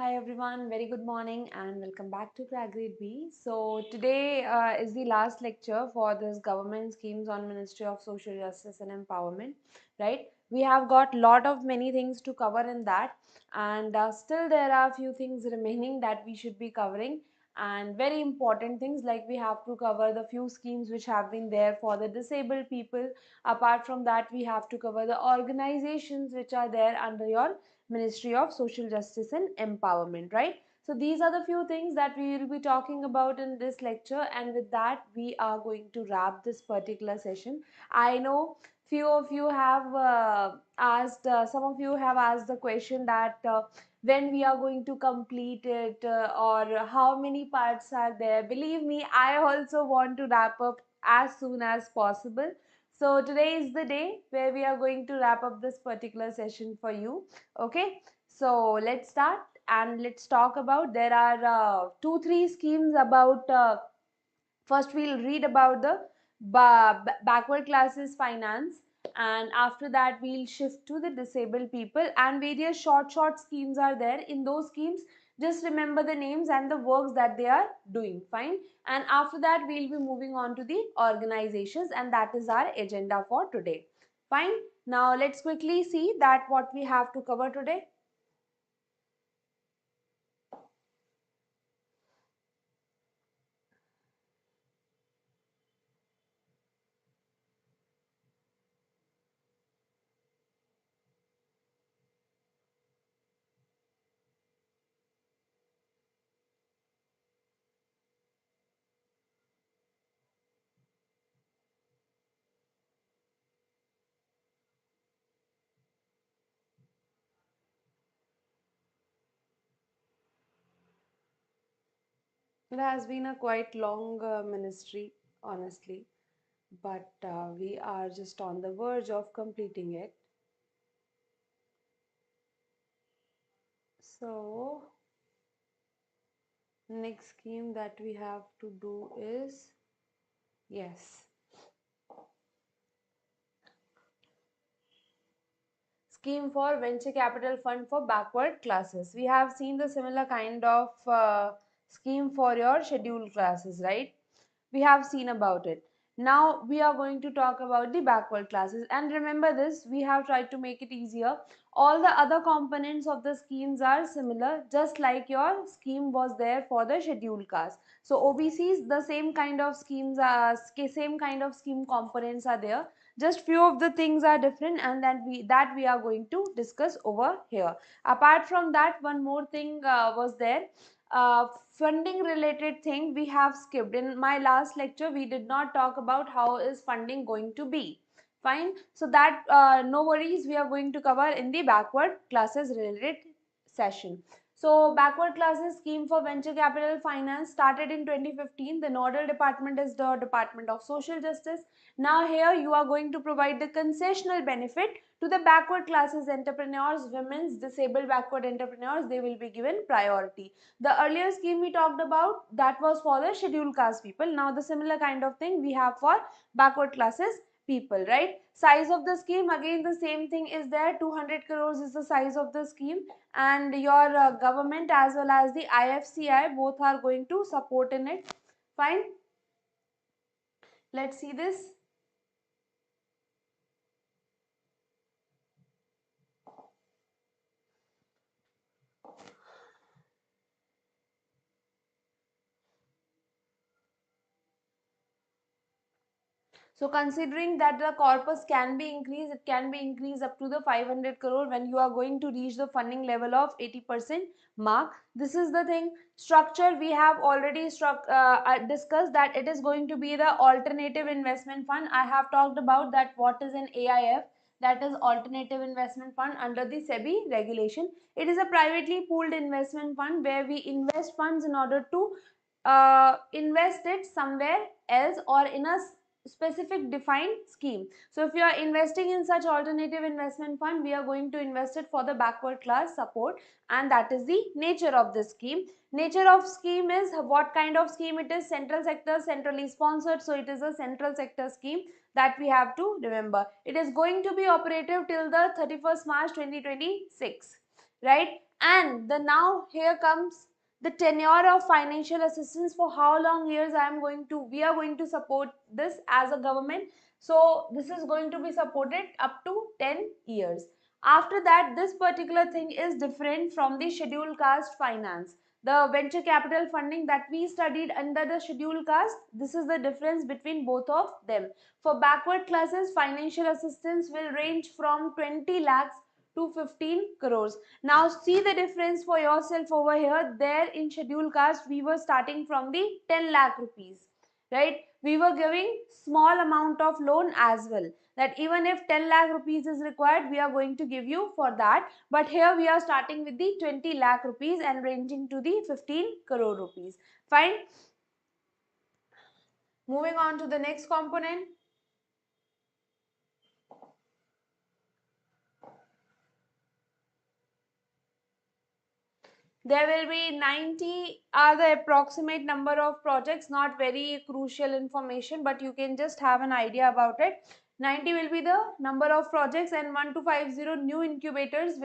Hi everyone, very good morning and welcome back to Crack Grade B. So today is the last lecture for this government schemes on Ministry of Social Justice and Empowerment, right? We have got lot of many things to cover in that, and still there are few things remaining that we should be covering, and very important things like we have to cover the few schemes which have been there for the disabled people. Apart from that, we have to cover the organizations which are there under your Ministry of Social Justice and Empowerment, right? So these are the few things that we will be talking about in this lecture, and with that we are going to wrap this particular session. I know few of you have some of you have asked the question that when we are going to complete it, or how many parts are there. Believe me, I also want to wrap up as soon as possible. So today is the day where we are going to wrap up this particular session for you. Okay, so let's start and let's talk about, there are 2-3 schemes about, first we'll read about the backward classes finance, and after that we'll shift to the disabled people, and various short schemes are there. In those schemes, just remember the names and the works that they are doing, fine. And after that we'll be moving on to the organizations, and that is our agenda for today, fine. Now let's quickly see that what we have to cover today. It has been a quite long ministry, honestly, but we are just on the verge of completing it. So, next scheme that we have to do is, yes, scheme for venture capital fund for backward classes. We have seen the similar kind of scheme for your scheduled classes, right? We have seen about it. Now we are going to talk about the backward classes, and remember this, we have tried to make it easier. All the other components of the schemes are similar, just like your scheme was there for the scheduled caste. So OBCs, the same kind of schemes are, same kind of scheme components are there, just few of the things are different, and then we are going to discuss over here. Apart from that, one more thing was there, funding related thing we have skipped. In my last lecture we did not talk about how is funding going to be, fine. So that no worries, we are going to cover in the backward classes related session. So backward classes scheme for venture capital finance started in 2015. The nodal department is the Department of Social Justice. Now here you are going to provide the concessional benefit to the backward classes entrepreneurs, women's, disabled backward entrepreneurs. They will be given priority. The earlier scheme we talked about, that was for the scheduled caste people. Now the similar kind of thing we have for backward classes people, right? Size of the scheme, again the same thing is there. 200 crores is the size of the scheme, and your government as well as the IFCI both are going to support in it, fine. Let's see this. So considering that the corpus can be increased, it can be increased up to the 500 crore when you are going to reach the funding level of 80% mark. This is the thing. Structure we have already discussed that it is going to be the alternative investment fund. I have talked about that what is an AIF, that is alternative investment fund under the SEBI regulation. It is a privately pooled investment fund where we invest funds in order to invest it somewhere else or in a specific defined scheme. So if you are investing in such alternative investment fund, we are going to invest it for the backward class support, and that is the nature of the scheme. Nature of scheme is what kind of scheme it is. Central sector, centrally sponsored, so it is a central sector scheme that we have to remember. It is going to be operative till the 31st March 2026, right? And the now here comes the tenure of financial assistance, for how long years we are going to support this as a government. So this is going to be supported up to 10 years. After that, this particular thing is different from the scheduled caste finance. The venture capital funding that we studied under the scheduled caste, this is the difference between both of them. For backward classes, financial assistance will range from 20 lakhs to 15 crores. Now see the difference for yourself over here. There in scheduled caste, we were starting from the 10 lakh rupees, right? We were giving small amount of loan as well, that even if 10 lakh rupees is required, we are going to give you for that. But here we are starting with the 20 lakh rupees and ranging to the 15 crore rupees. Fine. Moving on to the next component. There will be 90 are the approximate number of projects, not very crucial information, but you can just have an idea about it. 90 will be the number of projects, and 1250 new incubators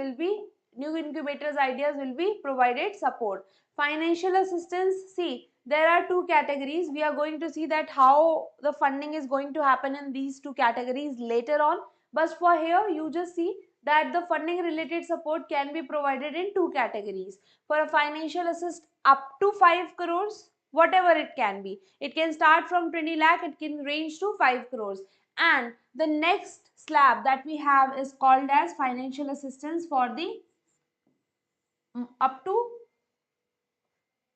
ideas will be provided support. Financial assistance, see, there are two categories. We are going to see that how the funding is going to happen in these two categories later on. But for here, you just see that the funding related support can be provided in two categories. For a financial assist up to 5 crores, whatever it can be. It can start from 20 lakh, it can range to 5 crores. And the next slab that we have is called as financial assistance for the up to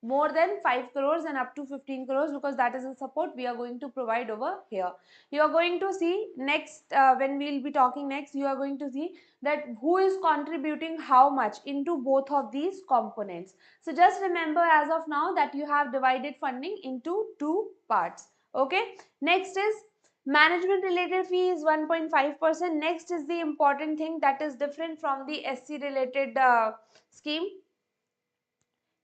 more than 5 crores and up to 15 crores, because that is the support we are going to provide over here. You are going to see next, when we will be talking next, you are going to see that who is contributing how much into both of these components. So just remember as of now that you have divided funding into two parts. Okay. Next is management related fee is 1.5%. Next is the important thing that is different from the SC related scheme.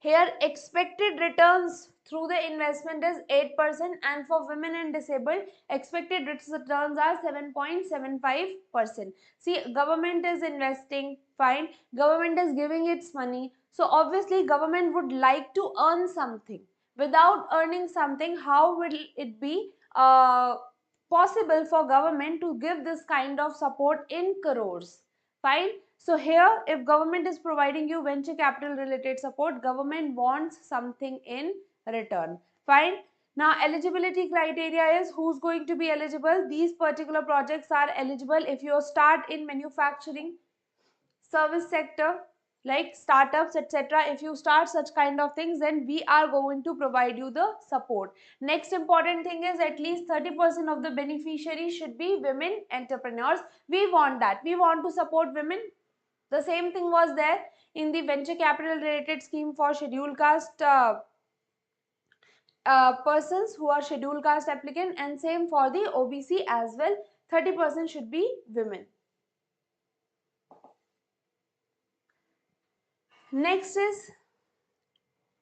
Here expected returns through the investment is 8%, and for women and disabled expected returns are 7.75%. See, government is investing, fine, government is giving its money, so obviously government would like to earn something. Without earning something, how will it be possible for government to give this kind of support in crores? Fine. So here, if government is providing you venture capital related support, government wants something in return. Fine. Now, eligibility criteria is who's going to be eligible. These particular projects are eligible if you start in manufacturing, service sector, like startups, etc. If you start such kind of things, then we are going to provide you the support. Next important thing is at least 30% of the beneficiaries should be women entrepreneurs. We want that. We want to support women. The same thing was there in the venture capital related scheme for scheduled caste persons who are scheduled caste applicant, and same for the OBC as well. 30% should be women. Next is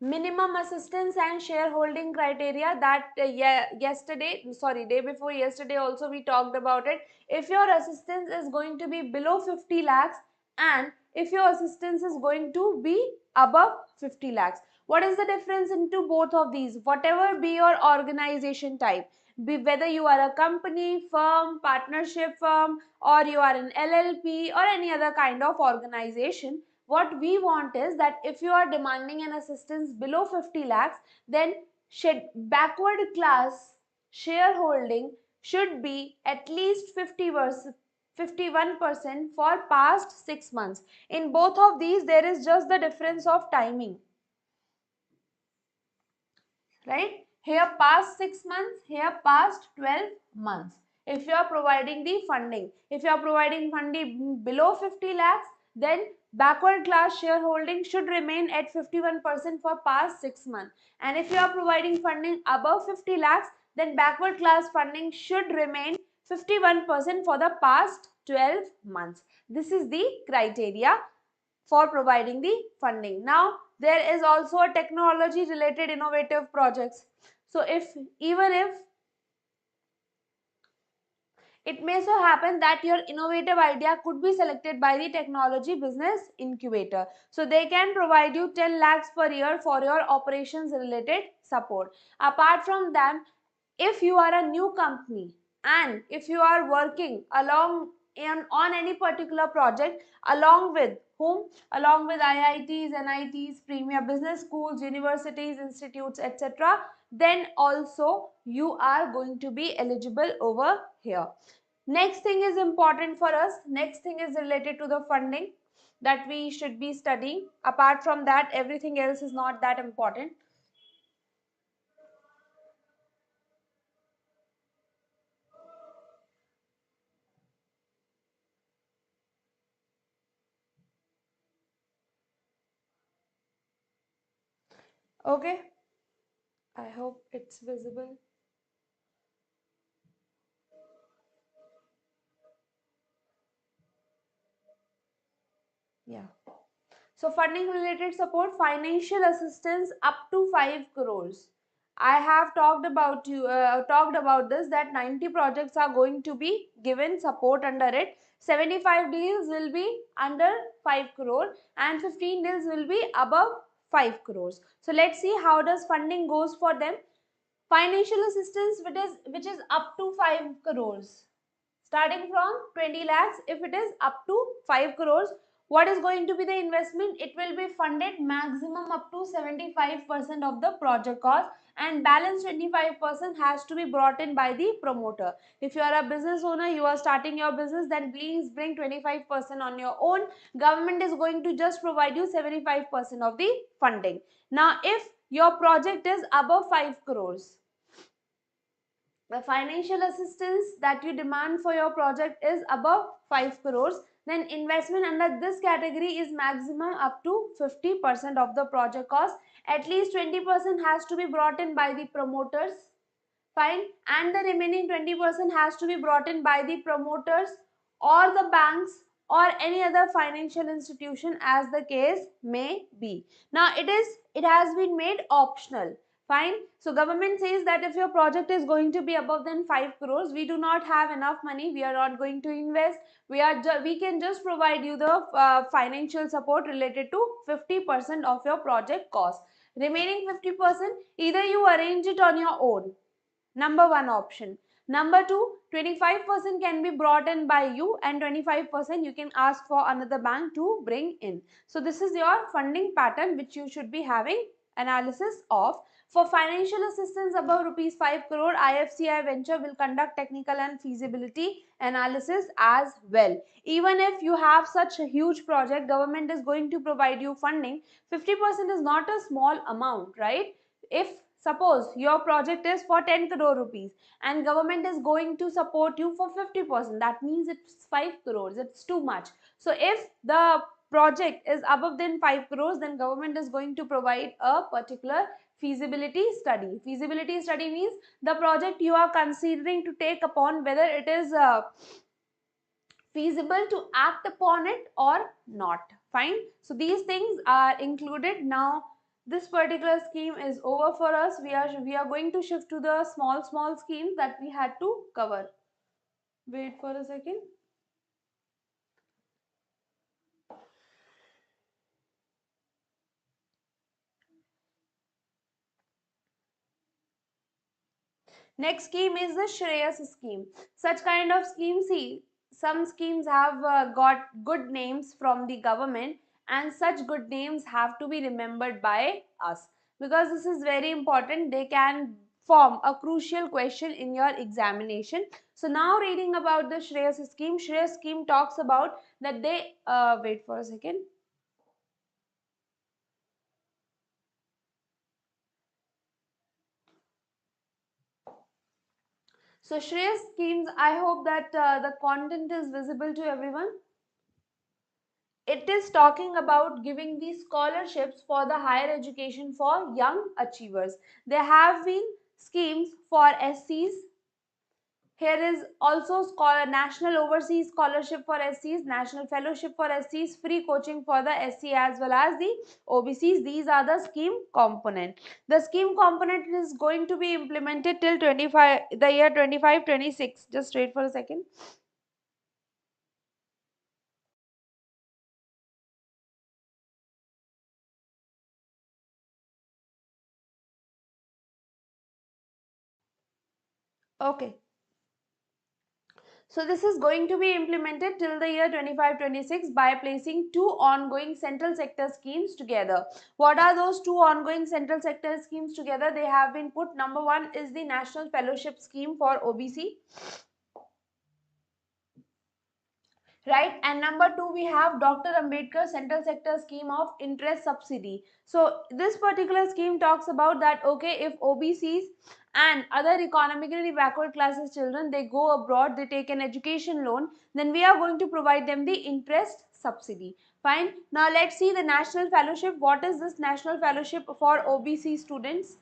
minimum assistance and shareholding criteria that day before yesterday also we talked about it. If your assistance is going to be below 50 lakhs and if your assistance is going to be above 50 lakhs, what is the difference into both of these? Whatever be your organization type, whether you are a company, firm, partnership firm, or you are an LLP or any other kind of organization, what we want is that if you are demanding an assistance below 50 lakhs, then backward class shareholding should be at least 51% for past 6 months. In both of these, there is just the difference of timing, right? Here past 6 months, here past 12 months. If you are providing the funding, if you are providing funding below 50 lakhs, then backward class shareholding should remain at 51% for past 6 months. And if you are providing funding above 50 lakhs, then backward class funding should remain 51% for the past 12 months. This is the criteria for providing the funding. Now, there is also a technology related innovative projects. So, even if It may so happen that your innovative idea could be selected by the technology business incubator. So they can provide you 10 lakhs per year for your operations related support. Apart from that, if you are a new company and if you are working on any particular project along with whom, along with IITs, NITs, premier business schools, universities, institutes, etc., then also you are going to be eligible over here. Next thing is important for us. Next thing is related to the funding that we should be studying. Apart from that, everything else is not that important. Okay, I hope it's visible. Yeah. So funding related support, financial assistance up to 5 crores. I have talked about this, that 90 projects are going to be given support under it. 75 deals will be under 5 crore and 15 deals will be above 5 crores. So let's see how does funding goes for them. Financial assistance which is up to 5 crores, starting from 20 lakhs. If it is up to 5 crores, what is going to be the investment? It will be funded maximum up to 75% of the project cost, and balance 25% has to be brought in by the promoter. If you are a business owner, you are starting your business, then please bring 25% on your own. Government is going to just provide you 75% of the funding. Now if your project is above 5 crores, the financial assistance that you demand for your project is above 5 crores, then investment under this category is maximum up to 50% of the project cost. At least 20% has to be brought in by the promoters, fine, and the remaining 20% has to be brought in by the promoters or the banks or any other financial institution, as the case may be. Now it has been made optional, fine. So government says that if your project is going to be above than 5 crores, we do not have enough money, we are not going to invest, we can just provide you the financial support related to 50% of your project cost. Remaining 50% either you arrange it on your own, number one option. Number two, 25% can be brought in by you and 25% you can ask for another bank to bring in. So this is your funding pattern which you should be having analysis of. For financial assistance above rupees 5 crore, IFCI venture will conduct technical and feasibility analysis as well. Even if you have such a huge project, government is going to provide you funding. 50% is not a small amount, right? If suppose your project is for 10 crore rupees and government is going to support you for 50%, that means it's 5 crores, it's too much. So if the project is above than 5 crores, then government is going to provide a particular feasibility study. Feasibility study means the project you are considering to take upon, whether it is feasible to act upon it or not, fine. So these things are included. Now this particular scheme is over for us. We are going to shift to the small schemes that we had to cover. Wait for a second. Next scheme is the Shreyas scheme. Such kind of schemes, see, some schemes have got good names from the government, and such good names have to be remembered by us, because this is very important. They can form a crucial question in your examination. So now reading about the Shreyas scheme. Shreyas scheme talks about that they, wait for a second. So Shreyas schemes, I hope that the content is visible to everyone. It is talking about giving the scholarships for the higher education for young achievers. There have been schemes for SCs, Here is also National Overseas Scholarship for SCs, National Fellowship for SCs, free coaching for the SC as well as the OBCs. These are the scheme component. The scheme component is going to be implemented till the year 25-26. Just wait for a second. Okay. So this is going to be implemented till the year 25-26 by placing two ongoing central sector schemes together. What are those two ongoing central sector schemes together? They have been put. Number one is the National Fellowship Scheme for OBC. Right, and number two, we have Dr. Ambedkar Central Sector Scheme of Interest Subsidy. So this particular scheme talks about that, okay, if OBCs and other economically backward classes children, they go abroad, they take an education loan, then we are going to provide them the interest subsidy. Fine. Now let's see the National Fellowship. What is this National Fellowship for OBC students?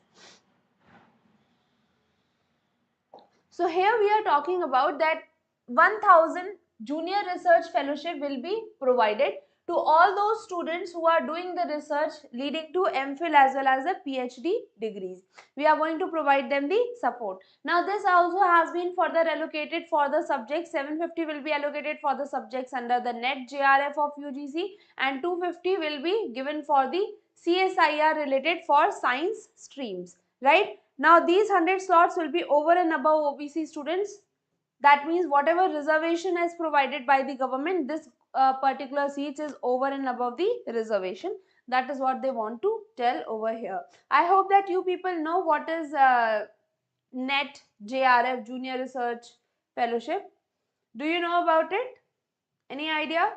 So here we are talking about that 1000 junior research fellowship will be provided to all those students who are doing the research leading to MPhil as well as the PhD degrees. We are going to provide them the support. Now this also has been further allocated for the subjects. 750 will be allocated for the subjects under the NET JRF of UGC and 250 will be given for the CSIR related for science streams, right? Now these 100 slots will be over and above OBC students. That means whatever reservation is provided by the government, this particular seats is over and above the reservation. That is what they want to tell over here. I hope that you people know what is NET JRF Junior Research Fellowship. Do you know about it? Any idea?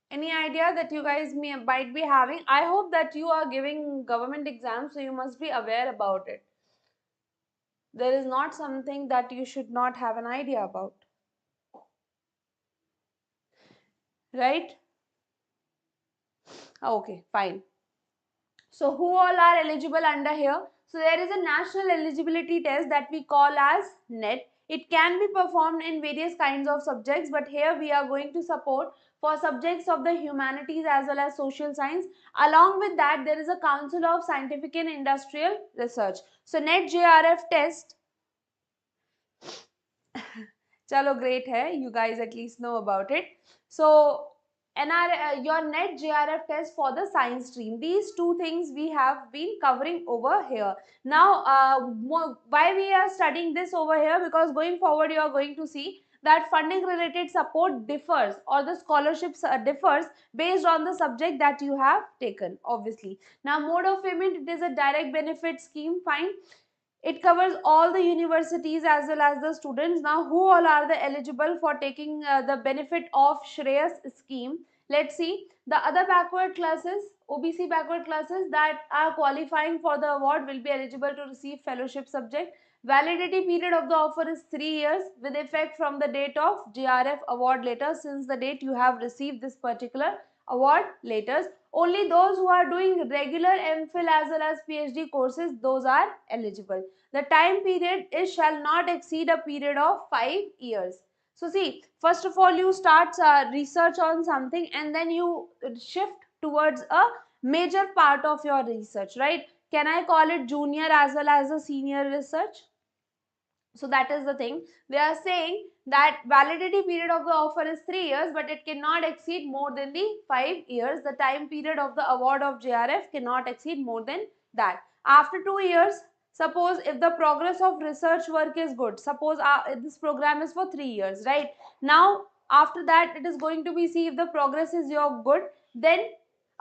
Any idea that you guys might be having? I hope that you are giving government exams, so you must be aware about it. There is not something that you should not have an idea about, right? Okay, fine. So who all are eligible under here? So there is a national eligibility test that we call as NET. It can be performed in various kinds of subjects, but here we are going to support for subjects of the humanities as well as social science. Along with that, there is a Council of Scientific and Industrial Research. So NET JRF test, chalo great hai, you guys at least know about it. So your NET JRF test for the science stream, these two things we have been covering over here. Now why we are studying this over here? Because going forward you are going to see that funding related support differs, or the scholarships differs based on the subject that you have taken, obviously. Now mode of payment, it is a direct benefit scheme. Fine. It covers all the universities as well as the students. Now who all are the eligible for taking the benefit of Shreyas scheme? Let's see. The other backward classes, OBC backward classes that are qualifying for the award will be eligible to receive fellowship subject. Validity period of the offer is 3 years with effect from the date of JRF award letter, since the date you have received this particular award letters. Only those who are doing regular MPhil as well as PhD courses, those are eligible. The time period is shall not exceed a period of 5 years. So see, first of all you start research on something and then you shift towards a major part of your research, right? Can I call it junior as well as a senior research? So that is the thing. They are saying that validity period of the offer is 3 years, but it cannot exceed more than the 5 years. The time period of the award of JRF cannot exceed more than that. After 2 years, suppose if the progress of research work is good, suppose this program is for 3 years, right? Now, after that, it is going to be see if the progress is your good, then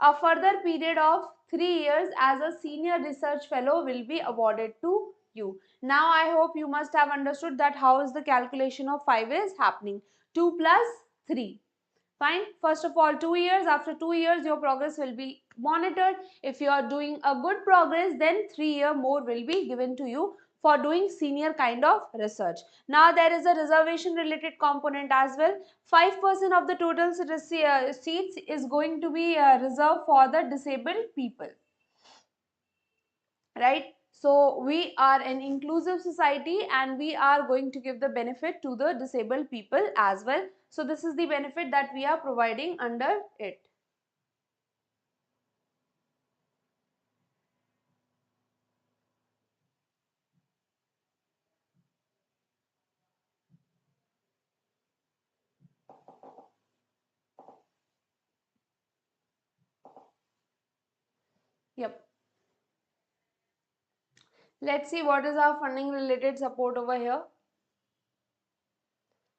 a further period of 3 years as a senior research fellow will be awarded to you. Now I hope you must have understood that how is the calculation of 5 is happening. 2 plus 3. Fine. First of all 2 years. After 2 years your progress will be monitored. If you are doing a good progress, then 3 year more will be given to you for doing senior kind of research. Now there is a reservation related component as well. 5% of the total seats is going to be reserved for the disabled people, right? So we are an inclusive society and we are going to give the benefit to the disabled people as well. So this is the benefit that we are providing under it. Yep. Let's see what is our funding related support over here.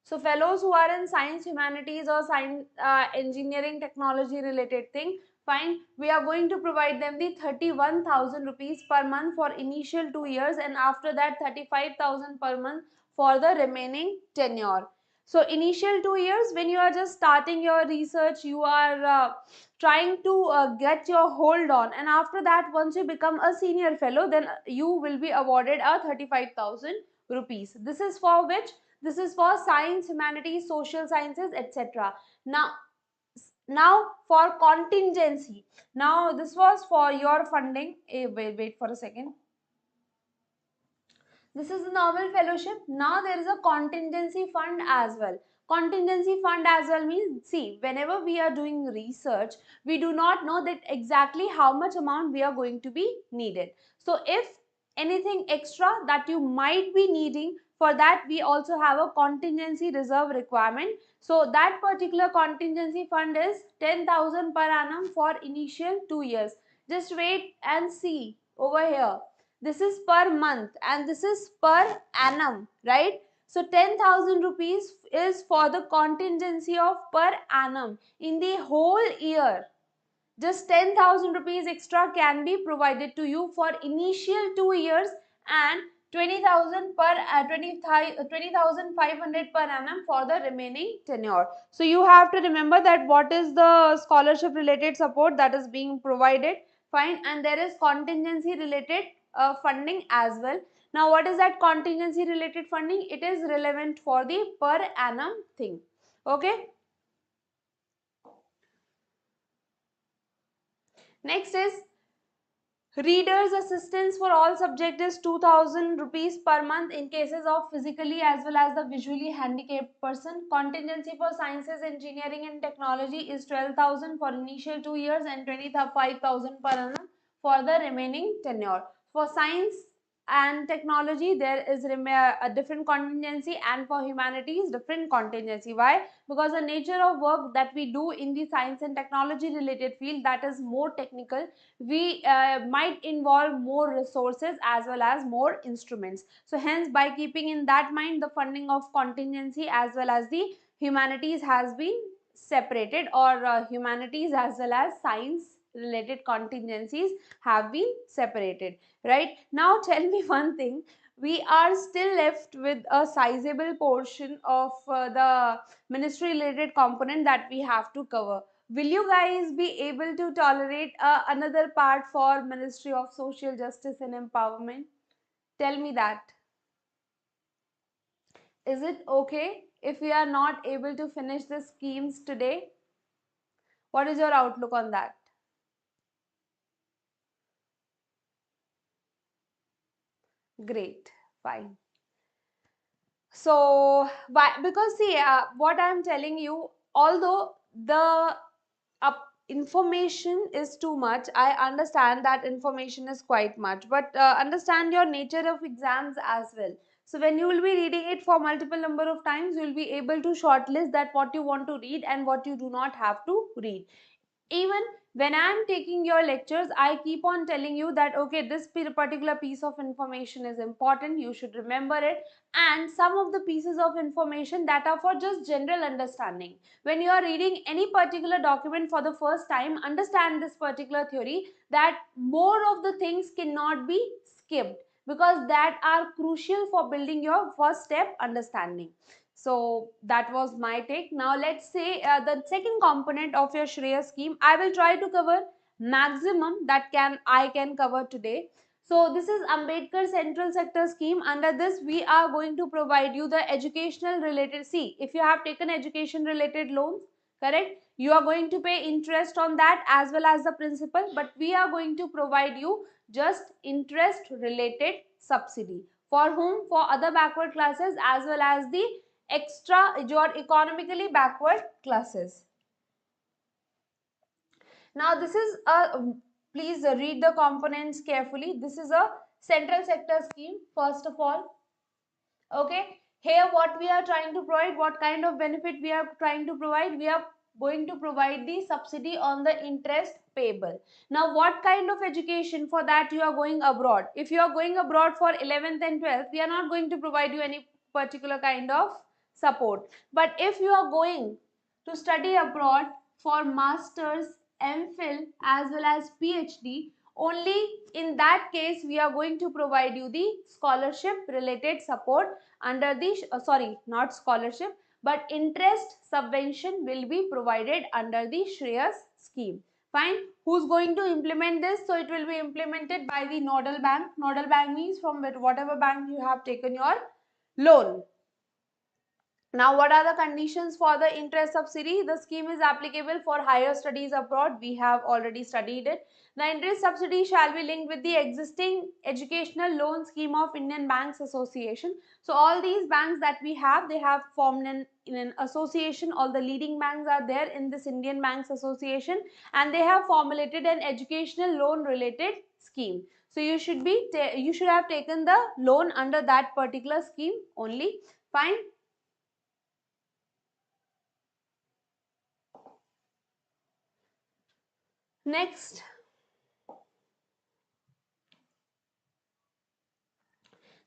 So fellows who are in science, humanities or science, engineering, technology related thing, fine, we are going to provide them the 31,000 rupees per month for initial 2 years, and after that 35,000 per month for the remaining tenure. So initial 2 years, when you are just starting your research, you are trying to get your hold on, and after that once you become a senior fellow, then you will be awarded a 35,000 rupees. This is for which? This is for science, humanities, social sciences, etc. Now for contingency. Now this was for your funding. Wait for a second. This is a normal fellowship. Now there is a contingency fund as well. Contingency fund as well means, see, whenever we are doing research, we do not know that exactly how much amount we are going to be needed. So if anything extra that you might be needing, for that we also have a contingency reserve requirement. So that particular contingency fund is 10,000 per annum for initial 2 years. Just wait and see over here. This is per month and this is per annum, right? So 10,000 rupees is for the contingency of per annum in the whole year. Just 10,000 rupees extra can be provided to you for initial 2 years, and 20,000 per 20,500 per annum for the remaining tenure. So you have to remember that what is the scholarship related support that is being provided, fine, and there is contingency related funding as well. Now what is that contingency related funding? It is relevant for the per annum thing. Okay. Next is readers assistance for all subjects is 2,000 rupees per month in cases of physically as well as the visually handicapped person. Contingency for sciences, engineering and technology is 12,000 for initial 2 years and 25,000 per annum for the remaining tenure. For science and technology there is a different contingency, and for humanities different contingency. Why? Because the nature of work that we do in the science and technology related field, that is more technical, we might involve more resources as well as more instruments. So hence, by keeping in that mind, the funding of contingency as well as the humanities has been separated, or humanities as well as science related contingencies have been separated. Right now, tell me one thing, we are still left with a sizable portion of the ministry related component that we have to cover. Will you guys be able to tolerate another part for Ministry of Social Justice and Empowerment? Tell me that. Is it okay if we are not able to finish the schemes today? What is your outlook on that? Great, fine. So, why? Because see, what I am telling you, although the information is too much, I understand that information is quite much, but understand your nature of exams as well. So when you will be reading it for multiple number of times, you will be able to shortlist that what you want to read and what you do not have to read. Even when I am taking your lectures, I keep on telling you that okay, this particular piece of information is important, you should remember it, and some of the pieces of information that are for just general understanding. When you are reading any particular document for the first time, understand this particular theory, that more of the things cannot be skipped, because that are crucial for building your first step understanding. So that was my take. Now let's say the second component of your Shreya scheme, I will try to cover maximum that I can cover today. So this is Ambedkar Central Sector Scheme. Under this, we are going to provide you the educational related. See, if you have taken education related loans, correct? You are going to pay interest on that as well as the principal, but we are going to provide you just interest related subsidy. For whom? For other backward classes as well as the extra, your economically backward classes. Now this is a, please read the components carefully. This is a central sector scheme first of all. Okay, here what we are trying to provide, what kind of benefit we are trying to provide, we are going to provide the subsidy on the interest payable. Now what kind of education? For that you are going abroad. If you are going abroad for 11th and 12th, we are not going to provide you any particular kind of support. But if you are going to study abroad for masters, MPhil as well as PhD, only in that case we are going to provide you the scholarship related support under the sorry, not scholarship, but interest subvention will be provided under the Shreyas scheme. Fine. Who's going to implement this? So it will be implemented by the nodal bank. Nodal bank means from whatever bank you have taken your loan. Now, what are the conditions for the interest subsidy? The scheme is applicable for higher studies abroad. We have already studied it. The interest subsidy shall be linked with the existing educational loan scheme of Indian Banks Association. So, all these banks that we have, they have formed in an association. All the leading banks are there in this Indian Banks Association, and they have formulated an educational loan related scheme. So, you should have taken the loan under that particular scheme only. Fine. Next,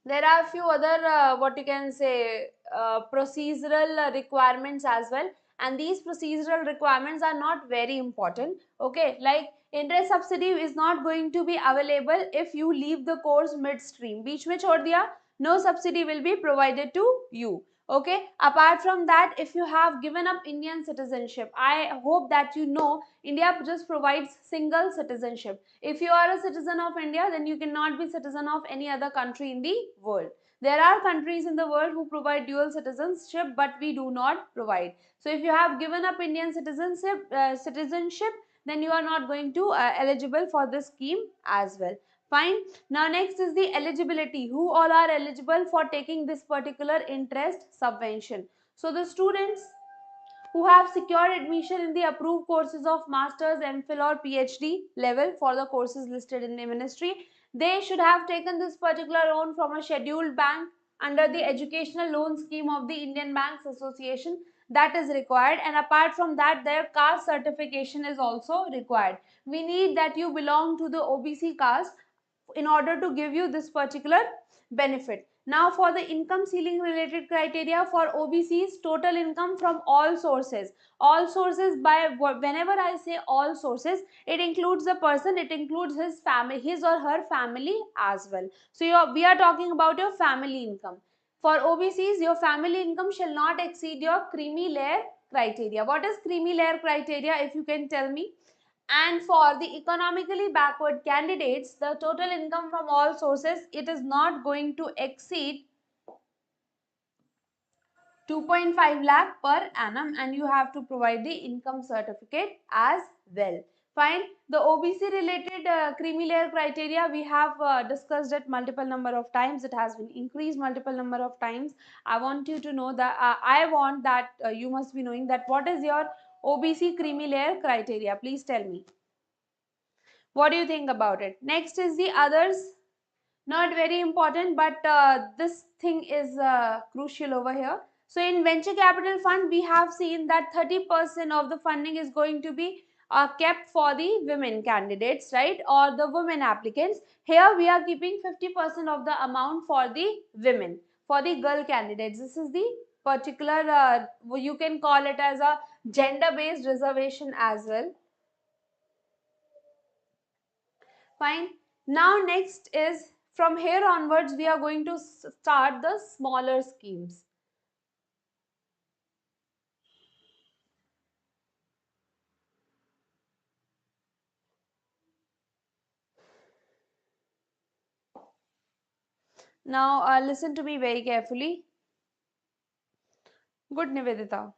there are a few other what you can say procedural requirements as well, and these procedural requirements are not very important. Okay, like interest subsidy is not going to be available if you leave the course midstream. Beech mein chhod diya, no subsidy will be provided to you. Okay, apart from that, if you have given up Indian citizenship, I hope that you know India just provides single citizenship. If you are a citizen of India, then you cannot be citizen of any other country in the world. There are countries in the world who provide dual citizenship, but we do not provide. So if you have given up Indian citizenship, then you are not going to eligible for this scheme as well. Fine. Now next is the eligibility. Who all are eligible for taking this particular interest subvention? So the students who have secured admission in the approved courses of Masters, MPhil or PhD level for the courses listed in the ministry, they should have taken this particular loan from a scheduled bank under the educational loan scheme of the Indian Banks Association. That is required, and apart from that, their caste certification is also required. We need that you belong to the OBC caste in order to give you this particular benefit. Now for the income ceiling related criteria for OBCs, total income from all sources. All sources, by whenever I say all sources, it includes the person, it includes his family, his or her family as well. So we are talking about your family income. For OBCs, your family income shall not exceed your creamy layer criteria. What is creamy layer criteria, if you can tell me? And for the economically backward candidates, the total income from all sources, it is not going to exceed 2.5 lakh per annum, and you have to provide the income certificate as well. Fine. The OBC related creamy layer criteria we have discussed it multiple number of times. It has been increased multiple number of times. I want you to know that I want that you must be knowing that what is your OBC creamy layer criteria. Please tell me. What do you think about it? Next is the others. Not very important, but this thing is crucial over here. So in venture capital fund, we have seen that 30% of the funding is going to be kept for the women candidates, right? Or the women applicants. Here we are keeping 50% of the amount for the women, for the girl candidates. This is the particular, you can call it as a gender-based reservation as well. Fine. Now next is, from here onwards we are going to start the smaller schemes. Now listen to me very carefully. Good, Nivedita.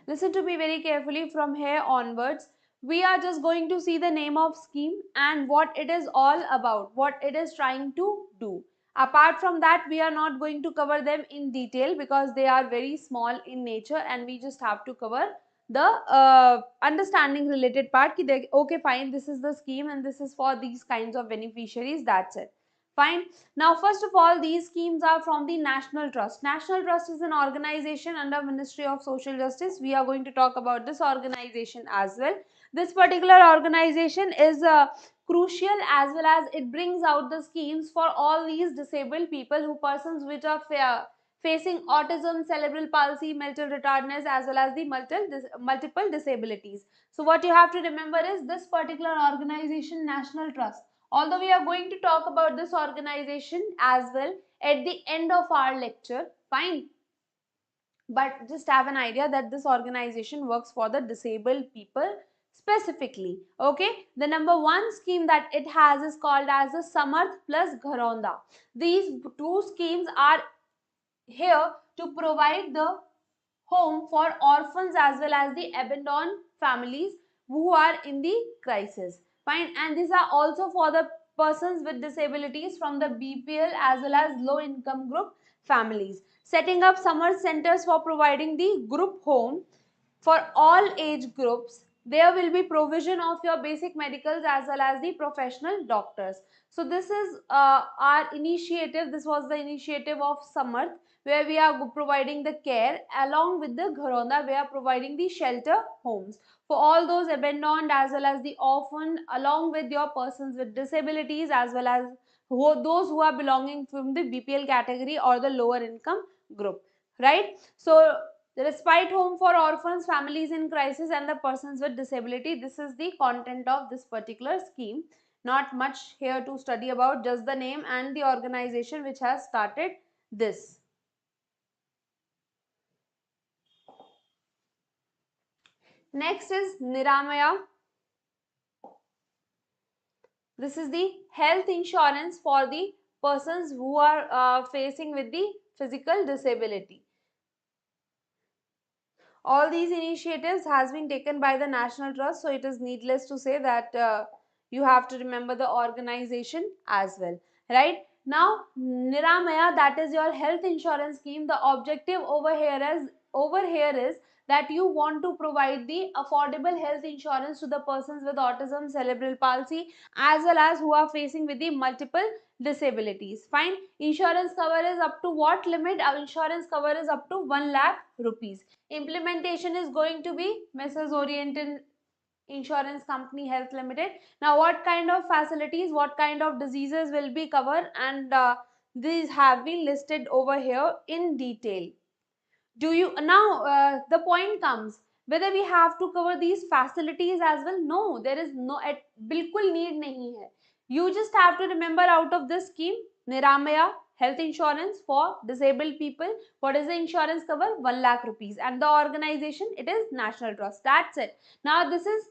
Listen to me very carefully from here onwards. We are just going to see the name of scheme and what it is all about, what it is trying to do. Apart from that, we are not going to cover them in detail because they are very small in nature and we just have to cover the understanding related part. Okay, fine, this is the scheme and this is for these kinds of beneficiaries, that's it. Fine. Now, first of all, these schemes are from the National Trust. National Trust is an organization under Ministry of Social Justice. We are going to talk about this organization as well. This particular organization is crucial as well as it brings out the schemes for all these disabled people who persons which are facing autism, cerebral palsy, mental retardedness as well as the multiple disabilities. So what you have to remember is this particular organization, National Trust. Although we are going to talk about this organization as well at the end of our lecture, fine. But just have an idea that this organization works for the disabled people specifically. Okay, the number one scheme that it has is called as the Samarth plus Gharonda. These two schemes are here to provide the home for orphans as well as the abandoned families who are in the crisis. Fine, and these are also for the persons with disabilities from the BPL as well as low income group families. Setting up summer centers for providing the group home for all age groups. There will be provision of your basic medicals as well as the professional doctors. So this is our initiative. This was the initiative of Samarth, where we are providing the care. Along with the Gharonda, we are providing the shelter homes for all those abandoned as well as the orphan, along with your persons with disabilities as well as those who are belonging from the BPL category or the lower income group, right? So the respite home for orphans, families in crisis and the persons with disability. This is the content of this particular scheme. Not much here to study about, just the name and the organization which has started this. Next is Niramaya. This is the health insurance for the persons who are facing with the physical disability. All these initiatives has been taken by the National Trust, so it is needless to say that you have to remember the organization as well, right? Now, Niramaya, that is your health insurance scheme. The objective over here is that you want to provide the affordable health insurance to the persons with autism, cerebral palsy, as well as who are facing with the multiple disabilities. Fine. Insurance cover is up to what limit? Our insurance cover is up to 1 lakh rupees. Implementation is going to be Mrs. Oriental Insurance Company Health Limited. Now, what kind of facilities, what kind of diseases will be covered, and these have been listed over here in detail. Do you now the point comes whether we have to cover these facilities as well? No, there is no at bilkul need nahi hai. You just have to remember out of this scheme, Niramaya health insurance for disabled people. What is the insurance cover? 1 lakh rupees, and the organization, it is National Trust. That's it. Now this is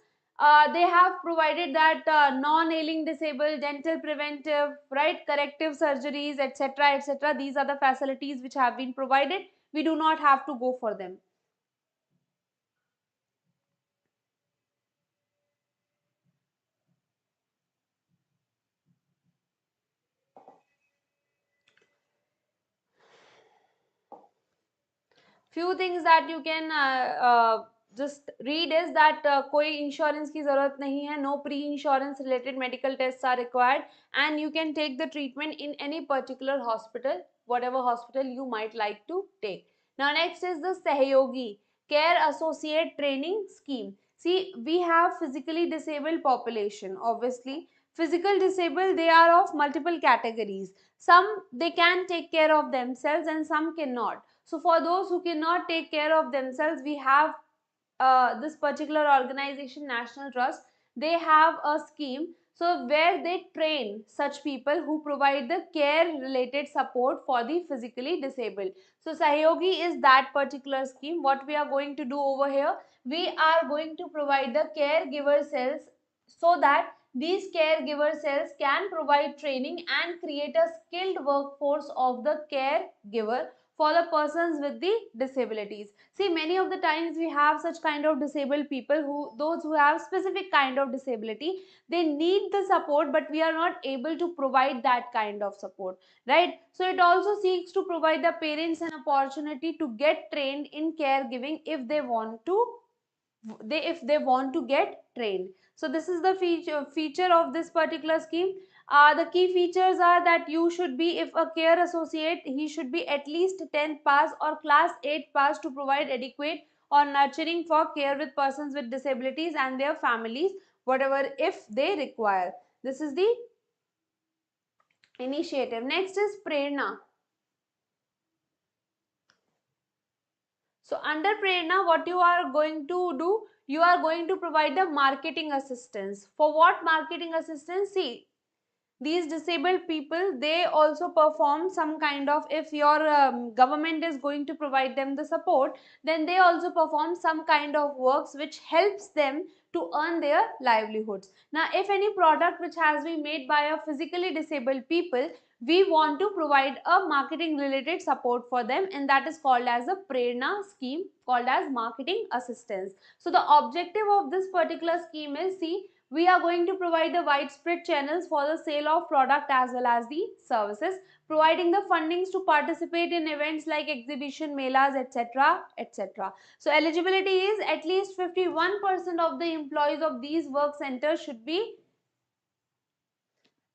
they have provided that non-ailing disabled, dental preventive, right, corrective surgeries, etc., etc. These are the facilities which have been provided. We do not have to go for them. Few things that you can just read is that कोई insurance की ज़रूरत नहीं है, no pre-insurance related medical tests are required, and you can take the treatment in any particular hospital, whatever hospital you might like to take. Now next is the Sahyogi Care Associate Training Scheme. See, we have physically disabled population. Obviously, physical disabled, they are of multiple categories. Some they can take care of themselves and some cannot. So for those who cannot take care of themselves, we have this particular organization, National Trust. They have a scheme, so where they train such people who provide the care related support for the physically disabled. So Sahyogi is that particular scheme. What we are going to do over here, we are going to provide the caregiver cells so that these caregiver cells can provide training and create a skilled workforce of the caregiver for the persons with the disabilities. See, many of the times we have such kind of disabled people, those who have specific kind of disability, they need the support, but we are not able to provide that kind of support, right? So it also seeks to provide the parents an opportunity to get trained in caregiving if they want to, get trained. So this is the feature of this particular scheme. The key features are that you should be, if a care associate, he should be at least 10th pass or class 8 pass to provide adequate or nurturing for care with persons with disabilities and their families, whatever if they require. This is the initiative. Next is Prerna. So under Prerna, what you are going to do, you are going to provide the marketing assistance. For what marketing assistance? See, these disabled people, they also perform some kind of, if your government is going to provide them the support, then they also perform some kind of works which helps them to earn their livelihoods. Now if any product which has been made by a physically disabled people, we want to provide a marketing related support for them, and that is called as a Prerna scheme, called as marketing assistance. So the objective of this particular scheme is, see, we are going to provide the widespread channels for the sale of product as well as the services, providing the fundings to participate in events like exhibition, melas, etc., etc. So eligibility is at least 51% of the employees of these work centers should be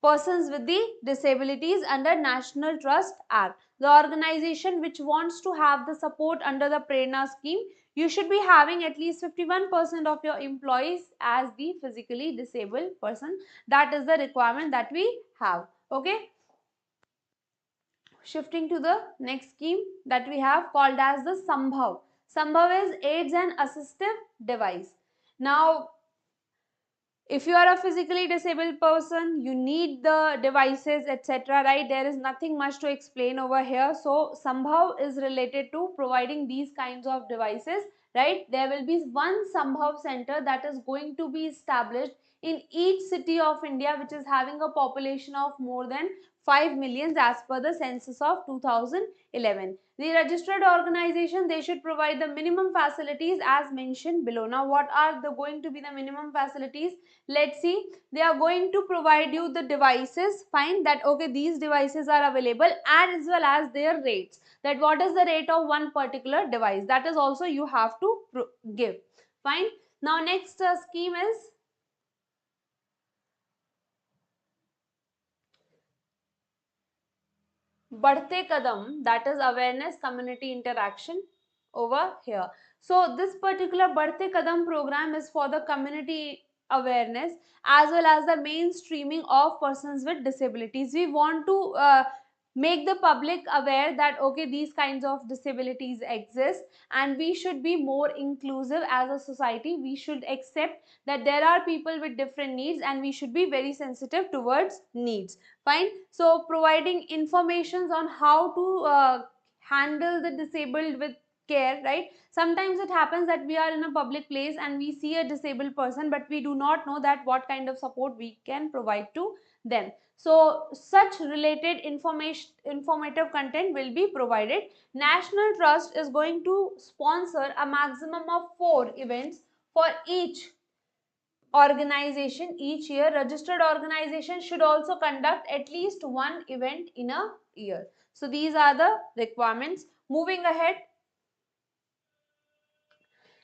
persons with the disabilities under National Trust Act. The organization which wants to have the support under the Prerna scheme, you should be having at least 51% of your employees as the physically disabled person. That is the requirement that we have. Okay. Shifting to the next scheme that we have, called as the Sambhav. Sambhav is aids and assistive device. Now if you are a physically disabled person, you need the devices, etc., right? There is nothing much to explain over here. So Sambhav is related to providing these kinds of devices, right? There will be one Sambhav center that is going to be established in each city of India which is having a population of more than 5 million as per the census of 2011. The registered organization, they should provide the minimum facilities as mentioned below. Now what are going to be the minimum facilities? Let's see. They are going to provide you the devices, fine, that okay, these devices are available, and as well as their rates, that what is the rate of one particular device, that is also you have to give, fine. Now next scheme is Badhte Kadam, that is awareness community interaction over here. So this particular Badhte Kadam program is for the community awareness as well as the mainstreaming of persons with disabilities. We want to make the public aware that okay, these kinds of disabilities exist and we should be more inclusive as a society. We should accept that there are people with different needs and we should be very sensitive towards needs, fine. So providing informations on how to handle the disabled with care, right? Sometimes it happens that we are in a public place and we see a disabled person, but we do not know that what kind of support we can provide to them. So such related informative content will be provided. National Trust is going to sponsor a maximum of 4 events for each organization each year. Registered organization should also conduct at least 1 event in a year. So these are the requirements. Moving ahead,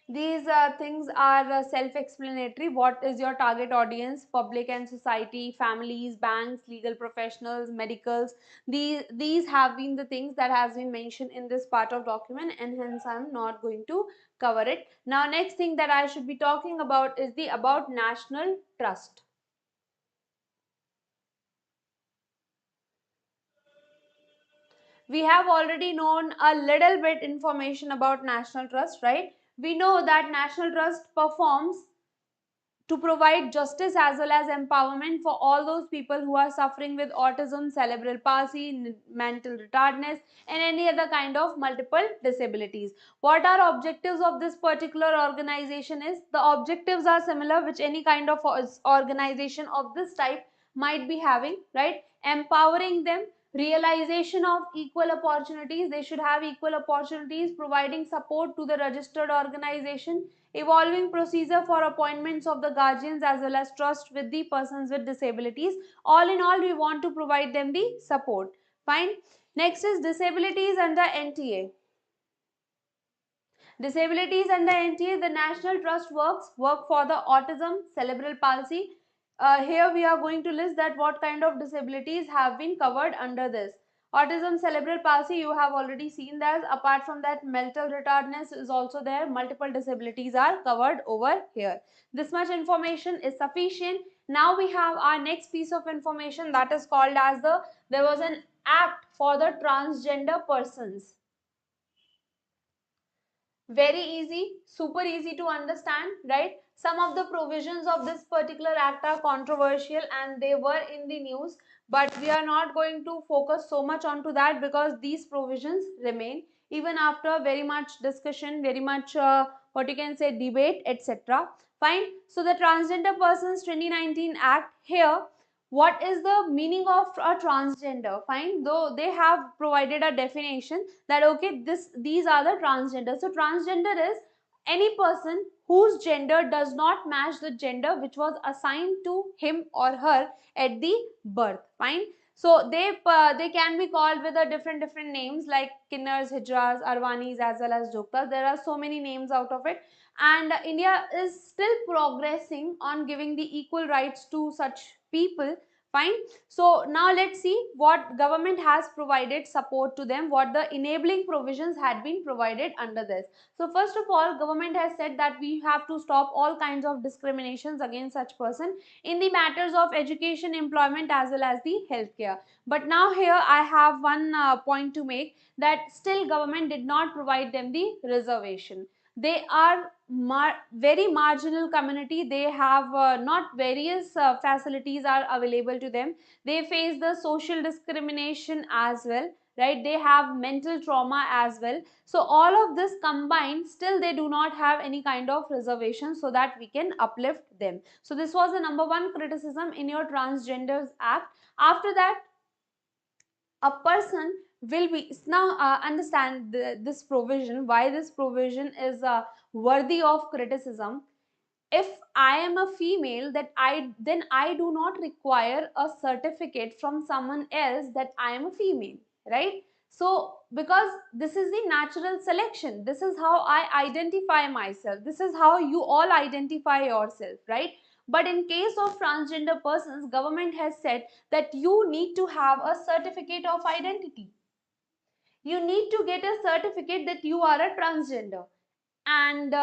these things are self-explanatory. What is your target audience? Public and society, families, banks, legal professionals, medicals. These have been the things that has been mentioned in this part of document, and hence I am not going to cover it. Now next thing that I should be talking about is the about National Trust. We have already known a little bit information about National Trust, right? We know that National Trust performs to provide justice as well as empowerment for all those people who are suffering with autism, cerebral palsy, mental retardness, and any other kind of multiple disabilities. What are objectives of this particular organization is? The objectives are similar which any kind of organization of this type might be having, right? Empowering them, realization of equal opportunities, they should have equal opportunities, providing support to the registered organization, evolving procedure for appointments of the guardians as well as trust with the persons with disabilities. All in all, we want to provide them the support. Fine. Next is disabilities under NTA. Disabilities under NTA, the National Trust work for the autism, cerebral palsy. Here we are going to list that what kind of disabilities have been covered under this. Autism, cerebral palsy, you have already seen that. Apart from that, mental retardedness is also there. Multiple disabilities are covered over here. This much information is sufficient. Now we have our next piece of information, that is called as there was an act for the transgender persons. Very easy, super easy to understand, right? Some of the provisions of this particular act are controversial and they were in the news, but we are not going to focus so much onto that because these provisions remain even after very much discussion, very much what you can say debate, etc. Fine. So the Transgender Persons 2019 Act, here what is the meaning of a transgender? Fine, though they have provided a definition that okay, these are the transgender. So transgender is any person whose gender does not match the gender which was assigned to him or her at the birth. Fine. So they can be called with a different names like Kinnars, Hijras, Arwanis as well as Joktas. There are so many names out of it, and India is still progressing on giving the equal rights to such people. Fine. So now let's see what government has provided support to them, what the enabling provisions had been provided under this. So first of all, government has said that we have to stop all kinds of discriminations against such person in the matters of education, employment as well as the healthcare. But now here I have one point to make, that still government did not provide them the reservation. They are very marginal community. They have not various facilities are available to them. They face the social discrimination as well, right? They have mental trauma as well. So all of this combined, still they do not have any kind of reservation so that we can uplift them. So this was the number one criticism in your Transgenders Act. After that, a person will be now understand this provision, why this provision is worthy of criticism. If I am a female, that then I do not require a certificate from someone else that I am a female, right? So because this is the natural selection, this is how I identify myself, this is how you all identify yourself, right? But in case of transgender persons, government has said that you need to have a certificate of identity. You need to get a certificate that you are a transgender, and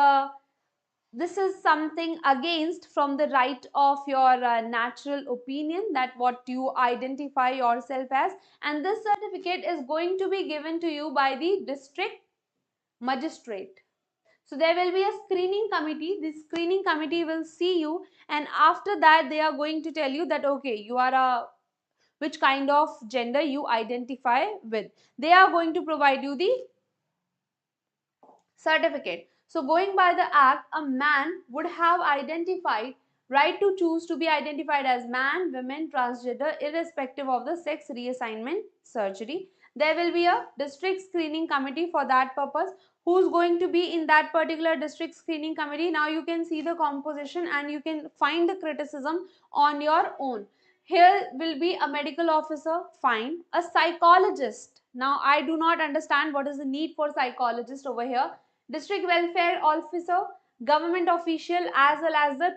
this is something against from the right of your natural opinion, that what you identify yourself as, and this certificate is going to be given to you by the district magistrate. So there will be a screening committee. This screening committee will see you, and after that they are going to tell you that okay, you are a which kind of gender you identify with. They are going to provide you the certificate. So going by the act, a man would have identified right to choose to be identified as man, women, transgender, irrespective of the sex reassignment surgery. There will be a district screening committee for that purpose. Who's going to be in that particular district screening committee? Now you can see the composition and you can find the criticism on your own. Here will be a medical officer, fine, a psychologist. Now I do not understand what is the need for psychologist over here. District welfare officer, government official, as well as a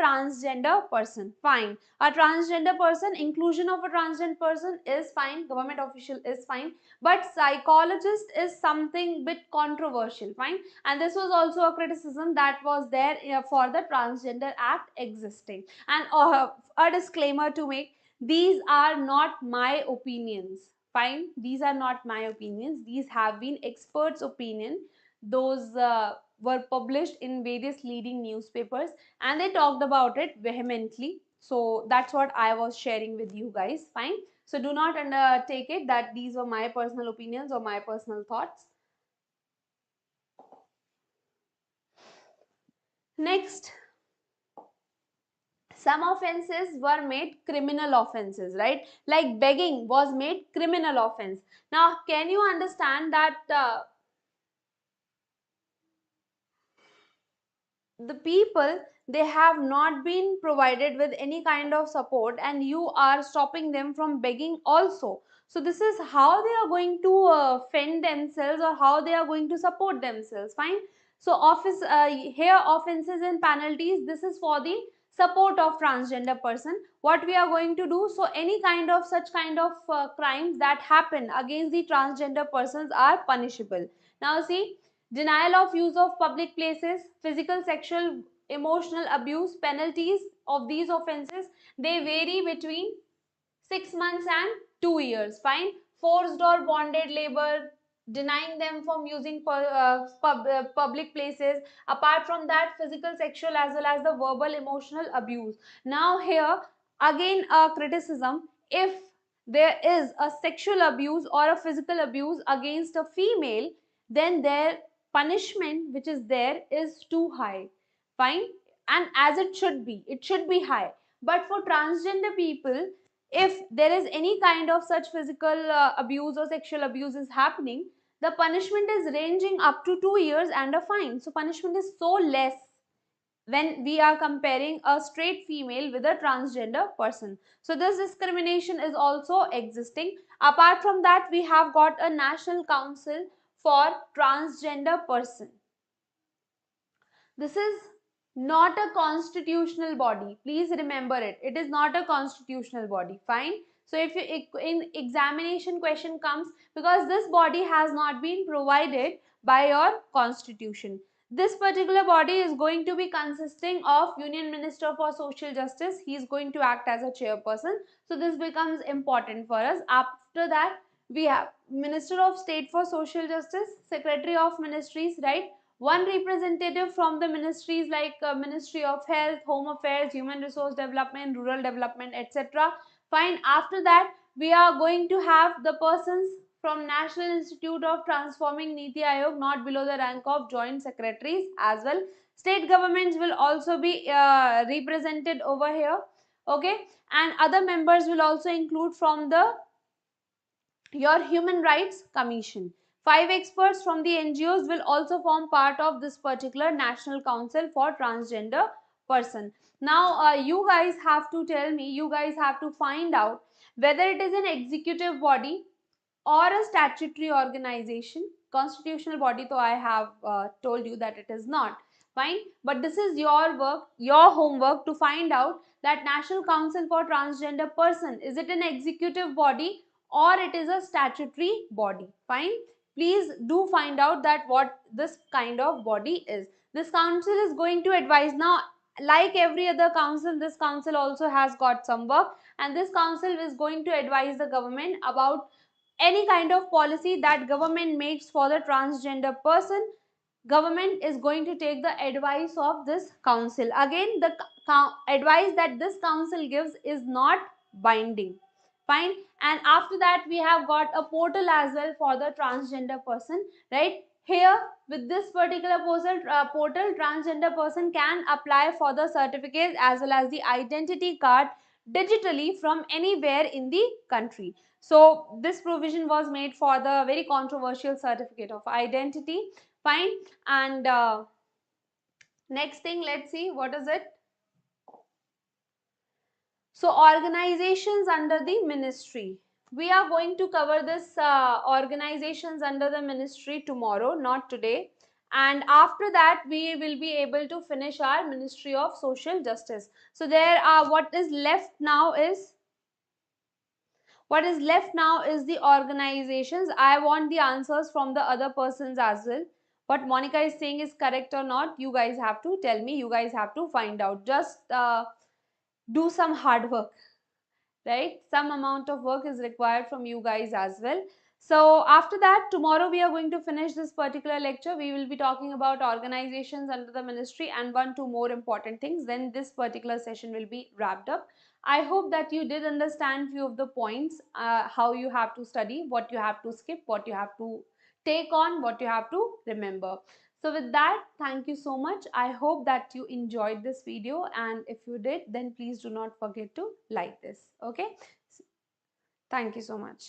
transgender person, fine. A transgender person, inclusion of a transgender person is fine, government official is fine, but psychologist is something bit controversial, fine. And this was also a criticism that was there for the Transgender Act existing. And a disclaimer to make, these are not my opinions, fine. These are not my opinions, these have been experts opinion. Those were published in various leading newspapers and they talked about it vehemently. So that's what I was sharing with you guys, fine. So do not take it that these were my personal opinions or my personal thoughts. Next, some offenses were made criminal offenses, right? Like begging was made criminal offense. Now can you understand that the people, they have not been provided with any kind of support and you are stopping them from begging also. So this is how they are going to fend themselves, or how they are going to support themselves. Fine. So office here offenses and penalties, this is for the support of transgender person. What we are going to do, so any kind of such kind of crimes that happen against the transgender persons are punishable. Now see, denial of use of public places, physical, sexual, emotional abuse, penalties of these offenses, they vary between 6 months and 2 years. Fine. Forced or bonded labor, denying them from using public places. Apart from that, physical, sexual, as well as the verbal, emotional abuse. Now here again a criticism: if there is a sexual abuse or a physical abuse against a female, then their punishment which is there is too high. Fine. And as it should be high. But for transgender people, if there is any kind of such physical abuse or sexual abuse is happening, the punishment is ranging up to 2 years and a fine. So punishment is so less when we are comparing a straight female with a transgender person. So this discrimination is also existing. Apart from that, we have got a national council for transgender person. This is not a constitutional body. Please remember it. It is not a constitutional body. Fine. So if you, in examination question comes, because this body has not been provided by your constitution. This particular body is going to be consisting of Union Minister for Social Justice. He is going to act as a chairperson. So this becomes important for us. After that, we have Minister of State for Social Justice, Secretary of Ministries, right? One representative from the ministries like Ministry of Health, Home Affairs, Human Resource Development, Rural Development, etc. Fine. After that, we are going to have the persons from National Institute of Transforming Niti Aayog, not below the rank of joint secretaries as well. State governments will also be represented over here. Okay. And other members will also include from the your Human Rights Commission. 5 experts from the NGOs will also form part of this particular National Council for Transgender Person. Now, you guys have to tell me, you guys have to find out whether it is an executive body or a statutory organization. Constitutional body, so I have told you that it is not. Fine. But this is your work, your homework to find out that National Council for Transgender Person, is it an executive body or it is a statutory body? Fine. Please do find out that what this kind of body is. This council is going to advise. Now, like every other council, this council also has got some work, and this council is going to advise the government about any kind of policy that government makes for the transgender person. Government is going to take the advice of this council. Again, the advice that this council gives is not binding. Fine. And after that, we have got a portal as well for the transgender person, right? Here with this particular portal, transgender person can apply for the certificate as well as the identity card digitally from anywhere in the country. So this provision was made for the very controversial certificate of identity. Fine. And next thing, let's see what is it. So organizations under the ministry, we are going to cover this organizations under the ministry tomorrow, not today. And after that, we will be able to finish our Ministry of Social Justice. So there are, what is left now is the organizations. I want the answers from the other persons as well. What Monica is saying is correct or not, you guys have to tell me, you guys have to find out. Just do some hard work, right? Some amount of work is required from you guys as well. So after that, tomorrow we are going to finish this particular lecture. We will be talking about organizations under the ministry and 1-2 more important things. Then this particular session will be wrapped up. I hope that you did understand few of the points, how you have to study, what you have to skip, what you have to take on, what you have to remember. So with that, thank you so much. I hope that you enjoyed this video, and if you did, then please do not forget to like this. Okay, thank you so much.